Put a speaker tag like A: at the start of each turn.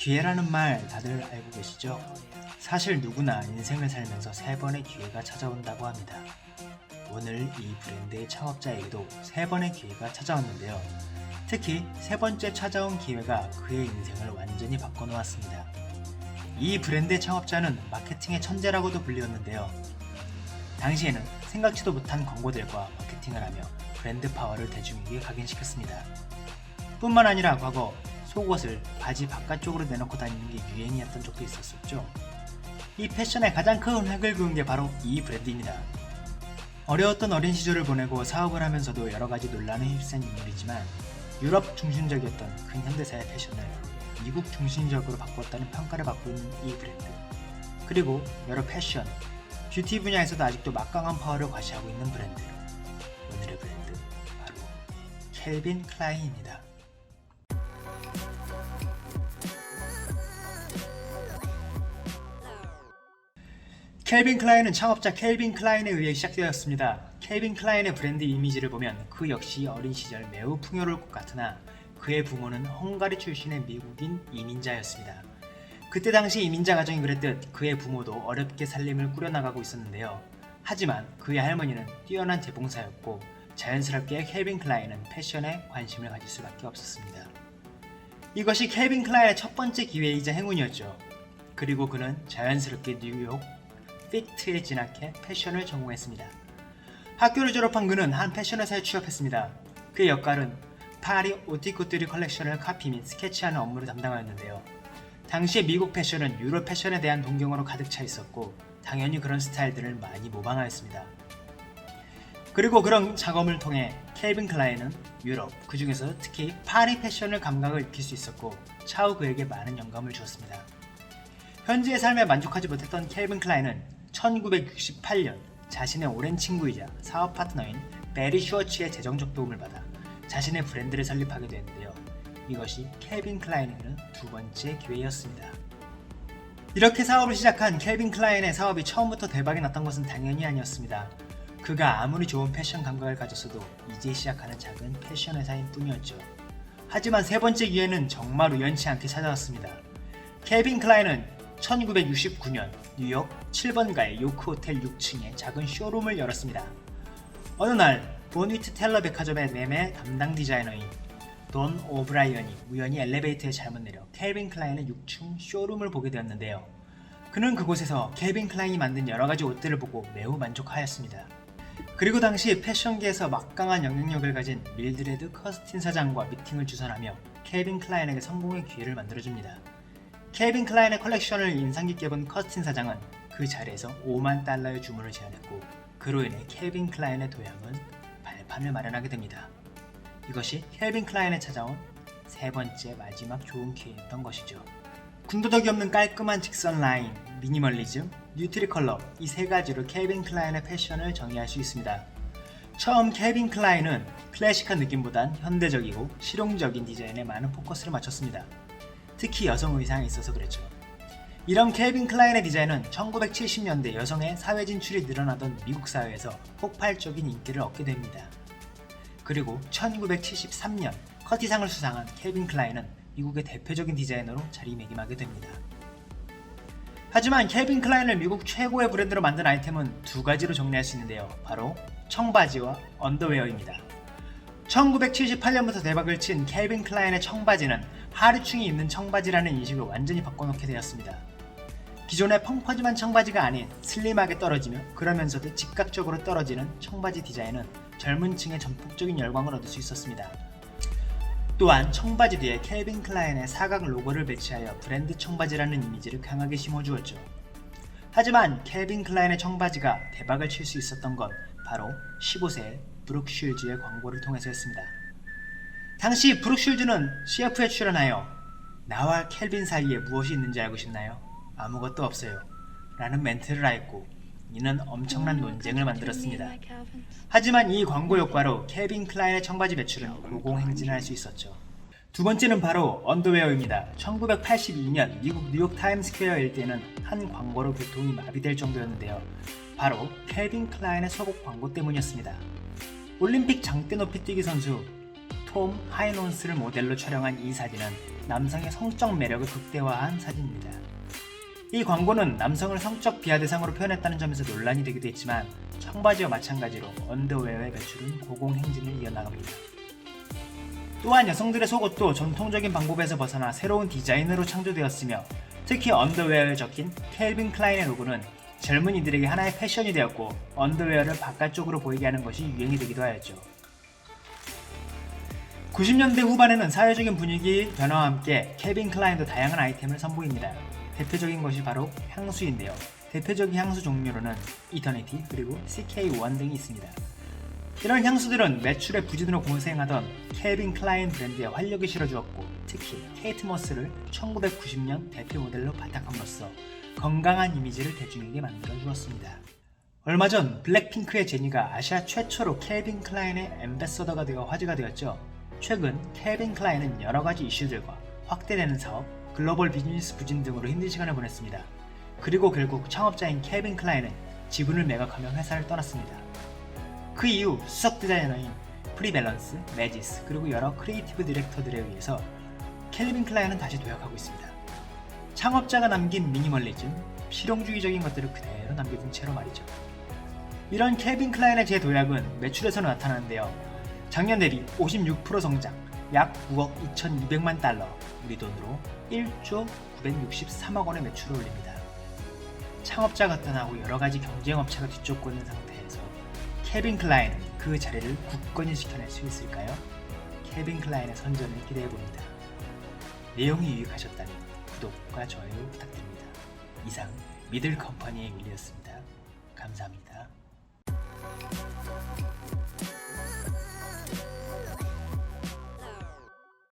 A: 기회라는 말 다들 알고 계시죠? 사실 누구나 인생을 살면서 3번의 기회가 찾아온다고 합니다. 오늘 이 브랜드의 창업자에게도 3번의 기회가 찾아왔는데요. 특히 3번째 찾아온 기회가 그의 인생을 완전히 바꿔놓았습니다. 이 브랜드의 창업자는 마케팅의 천재라고도 불리웠는데요. 당시에는 생각지도 못한 광고들과 마케팅을 하며 브랜드 파워를 대중에게 각인시켰습니다. 뿐만 아니라 과거 속옷을 바지 바깥쪽으로 내놓고 다니는 게 유행이었던 적도 있었었죠. 이 패션에 가장 큰 획을 그은 게 바로 이 브랜드입니다. 어려웠던 어린 시절을 보내고 사업을 하면서도 여러가지 논란에 휩쓴 인물이지만 유럽 중심적이었던 근현대사의 패션을 미국 중심적으로 바꿨다는 평가를 받고 있는 이 브랜드. 그리고 여러 패션, 뷰티 분야에서도 아직도 막강한 파워를 과시하고 있는 브랜드. 오늘의 브랜드 바로 캘빈 클라인입니다. 캘빈 클라인은 창업자 캘빈 클라인에 의해 시작되었습니다. 캘빈 클라인의 브랜드 이미지를 보면 그 역시 어린 시절 매우 풍요로울 것 같으나 그의 부모는 헝가리 출신의 미국인 이민자였습니다. 그때 당시 이민자 가정이 그랬듯 그의 부모도 어렵게 살림을 꾸려나가고 있었는데요. 하지만 그의 할머니는 뛰어난 재봉사였고 자연스럽게 캘빈 클라인은 패션에 관심을 가질 수밖에 없었습니다. 이것이 캘빈 클라인의 첫 번째 기회이자 행운이었죠. 그리고 그는 자연스럽게 뉴욕 픽트에 진학해 패션을 전공했습니다. 학교를 졸업한 그는 한 패션 회사에 취업했습니다. 그의 역할은 파리 오티코트리 컬렉션을 카피 및 스케치하는 업무를 담당하였는데요. 당시의 미국 패션은 유럽 패션에 대한 동경으로 가득 차 있었고 당연히 그런 스타일들을 많이 모방하였습니다. 그리고 그런 작업을 통해 캘빈 클라인은 유럽, 그 중에서 특히 파리 패션을 감각을 익힐 수 있었고 차후 그에게 많은 영감을 주었습니다. 현재의 삶에 만족하지 못했던 캘빈 클라인은 1968년 자신의 오랜 친구이자 사업 파트너인 베리 슈워츠의 재정적 도움을 받아 자신의 브랜드를 설립하게 되었는데요. 이것이 캘빈 클라인에게는 두 번째 기회였습니다. 이렇게 사업을 시작한 캘빈 클라인의 사업이 처음부터 대박이 났던 것은 당연히 아니었습니다. 그가 아무리 좋은 패션 감각을 가졌어도 이제 시작하는 작은 패션 회사인 뿐이었죠. 하지만 세 번째 기회는 정말 우연치 않게 찾아왔습니다. 캘빈 클라인은 1969년 뉴욕 7번가의 요크 호텔 6층에 작은 쇼룸을 열었습니다. 어느 날 보니트 텔러 백화점의 매매 담당 디자이너인 돈 오브라이언이 우연히 엘리베이터에 잘못 내려 캘빈 클라인의 6층 쇼룸을 보게 되었는데요. 그는 그곳에서 캘빈 클라인이 만든 여러가지 옷들을 보고 매우 만족하였습니다. 그리고 당시 패션계에서 막강한 영향력을 가진 밀드레드 커스틴 사장과 미팅을 주선하며 캘빈 클라인에게 성공의 기회를 만들어줍니다. 캘빈 클라인의 컬렉션을 인상 깊게 본 커스틴 사장은 그 자리에서 $50,000의 주문을 제안했고 그로 인해 캘빈 클라인의 도약은 발판을 마련하게 됩니다. 이것이 캘빈 클라인에 찾아온 세 번째 마지막 좋은 기회였던 것이죠. 군더더기 없는 깔끔한 직선 라인, 미니멀리즘, 뉴트리 컬러 이 세 가지로 캘빈 클라인의 패션을 정의할 수 있습니다. 처음 캘빈 클라인은 클래식한 느낌보단 현대적이고 실용적인 디자인에 많은 포커스를 맞췄습니다. 특히 여성 의상에 있어서 그랬죠. 이런 캘빈 클라인의 디자인은 1970년대 여성의 사회 진출이 늘어나던 미국 사회에서 폭발적인 인기를 얻게 됩니다. 그리고 1973년 커티상을 수상한 캘빈 클라인은 미국의 대표적인 디자이너로 자리매김하게 됩니다. 하지만 캘빈 클라인을 미국 최고의 브랜드로 만든 아이템은 두 가지로 정리할 수 있는데요. 바로 청바지와 언더웨어입니다. 1978년부터 대박을 친 캘빈 클라인의 청바지는 하류층이 입는 청바지라는 인식을 완전히 바꿔놓게 되었습니다. 기존의 펑퍼짐한 청바지가 아닌 슬림하게 떨어지며 그러면서도 즉각적으로 떨어지는 청바지 디자인은 젊은 층의 전폭적인 열광을 얻을 수 있었습니다. 또한 청바지 뒤에 캘빈 클라인의 사각 로고를 배치하여 브랜드 청바지라는 이미지를 강하게 심어주었죠. 하지만 캘빈 클라인의 청바지가 대박을 칠 수 있었던 건 바로 15세의 브룩 슐즈의 광고를 통해서였습니다. 당시 브룩 슐즈는 CF에 출연하여 나와 캘빈 사이에 무엇이 있는지 알고 싶나요? 아무것도 없어요 라는 멘트를 하였고 이는 엄청난 논쟁을 만들었습니다. 하지만 이 광고 효과로 캘빈 클라인의 청바지 매출은 고공행진을 할 수 있었죠. 두 번째는 바로 언더웨어입니다. 1982년 미국 뉴욕 타임스퀘어 일대는 한 광고로 교통이 마비될 정도였는데요. 바로 캘빈 클라인의 속옷 광고 때문이었습니다. 올림픽 장대 높이 뛰기 선수 톰 하이논스를 모델로 촬영한 이 사진은 남성의 성적 매력을 극대화한 사진입니다. 이 광고는 남성을 성적 비하 대상으로 표현했다는 점에서 논란이 되기도 했지만 청바지와 마찬가지로 언더웨어의 매출은 고공행진을 이어나갑니다. 또한 여성들의 속옷도 전통적인 방법에서 벗어나 새로운 디자인으로 창조되었으며 특히 언더웨어에 적힌 캘빈 클라인의 로고는 젊은이들에게 하나의 패션이 되었고 언더웨어를 바깥쪽으로 보이게 하는 것이 유행이 되기도 하였죠. 90년대 후반에는 사회적인 분위기 변화와 함께 캘빈 클라인도 다양한 아이템을 선보입니다. 대표적인 것이 바로 향수인데요. 대표적인 향수 종류로는 이터니티 그리고 CK1 등이 있습니다. 이런 향수들은 매출의 부진으로 고생하던 캘빈 클라인 브랜드에 활력을 실어주었고 특히 케이트 머스를 1990년 대표 모델로 바탕함으로써 건강한 이미지를 대중에게 만들어 주었습니다. 얼마 전 블랙핑크의 제니가 아시아 최초로 캘빈 클라인의 앰베서더가 되어 화제가 되었죠. 최근 캘빈 클라인은 여러가지 이슈들과 확대되는 사업, 글로벌 비즈니스 부진 등으로 힘든 시간을 보냈습니다. 그리고 결국 창업자인 캘빈 클라인은 지분을 매각하며 회사를 떠났습니다. 그 이후 수석 디자이너인 프리밸런스, 매지스 그리고 여러 크리에이티브 디렉터들에 의해서 캘빈 클라인은 다시 도약하고 있습니다. 창업자가 남긴 미니멀리즘, 실용주의적인 것들을 그대로 남겨둔 채로 말이죠. 이런 캘빈 클라인의 재도약은 매출에서 나타나는데요. 작년 대비 56% 성장, 약 9억 2,200만 달러, 우리 돈으로 1조 963억 원의 매출을 올립니다. 창업자가 떠나고 여러가지 경쟁업체가 뒤쫓고 있는 상태에서 캘빈 클라인은 그 자리를 굳건히 지켜낼 수 있을까요? 캘빈 클라인의 선전을 기대해봅니다. 내용이 유익하셨다면 구독과 좋아요 부탁드립니다. 이상 미들컴퍼니의 윌리였습니다. 감사합니다.